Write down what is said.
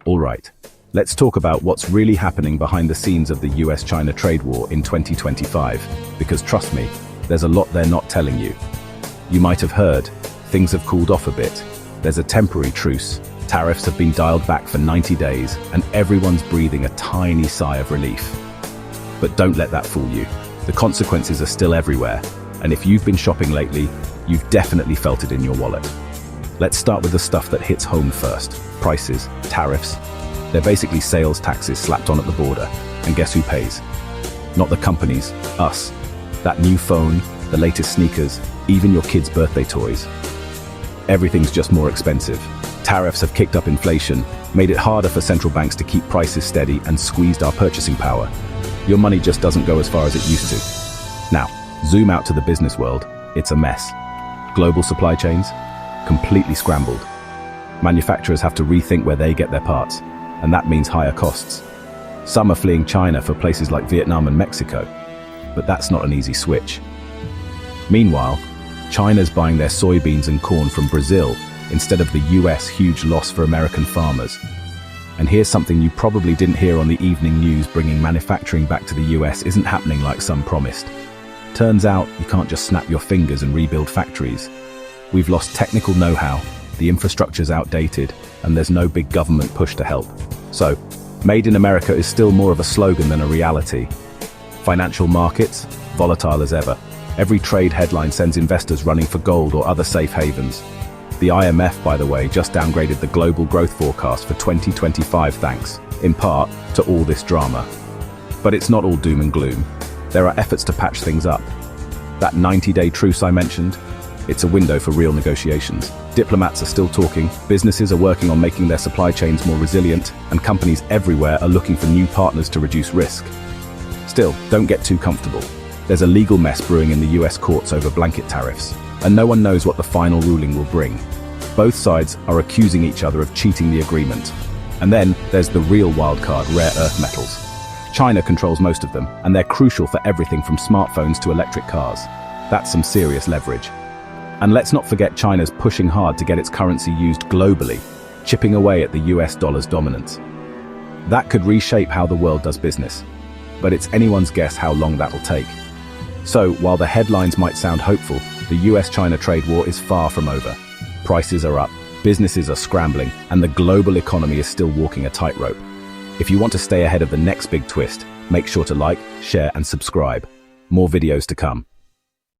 Alright, let's talk about what's really happening behind the scenes of the US-China trade war in 2025, because trust me, there's a lot they're not telling you. You might have heard, things have cooled off a bit. There's a temporary truce, tariffs have been dialed back for 90 days, and everyone's breathing a tiny sigh of relief. But don't let that fool you. The consequences are still everywhere, and if you've been shopping lately, you've definitely felt it in your wallet. Let's start with the stuff that hits home first. Prices, tariffs. They're basically sales taxes slapped on at the border. And guess who pays? Not the companies, us. That new phone, the latest sneakers, even your kids' birthday toys. Everything's just more expensive. Tariffs have kicked up inflation, made it harder for central banks to keep prices steady, and squeezed our purchasing power. Your money just doesn't go as far as it used to. Now, zoom out to the business world. It's a mess. Global supply chains? Completely scrambled. Manufacturers have to rethink where they get their parts, and that means higher costs. Some are fleeing China for places like Vietnam and Mexico, but that's not an easy switch. Meanwhile, China's buying their soybeans and corn from Brazil instead of the US. Huge loss for American farmers. And here's something you probably didn't hear on the evening news: bringing manufacturing back to the US isn't happening like some promised. Turns out you can't just snap your fingers and rebuild factories. We've lost technical know-how, the infrastructure's outdated, and there's no big government push to help. So, Made in America is still more of a slogan than a reality. Financial markets, volatile as ever. Every trade headline sends investors running for gold or other safe havens. The IMF, by the way, just downgraded the global growth forecast for 2025 thanks, in part, to all this drama. But it's not all doom and gloom. There are efforts to patch things up. That 90-day truce I mentioned, it's a window for real negotiations. Diplomats are still talking, businesses are working on making their supply chains more resilient, and companies everywhere are looking for new partners to reduce risk. Still, don't get too comfortable. There's a legal mess brewing in the US courts over blanket tariffs, and no one knows what the final ruling will bring. Both sides are accusing each other of cheating the agreement. And then there's the real wildcard: rare earth metals. China controls most of them, and they're crucial for everything from smartphones to electric cars. That's some serious leverage. And let's not forget China's pushing hard to get its currency used globally, chipping away at the US dollar's dominance. That could reshape how the world does business, but it's anyone's guess how long that'll take. So, while the headlines might sound hopeful, the US-China trade war is far from over. Prices are up, businesses are scrambling, and the global economy is still walking a tightrope. If you want to stay ahead of the next big twist, make sure to like, share, and subscribe. More videos to come.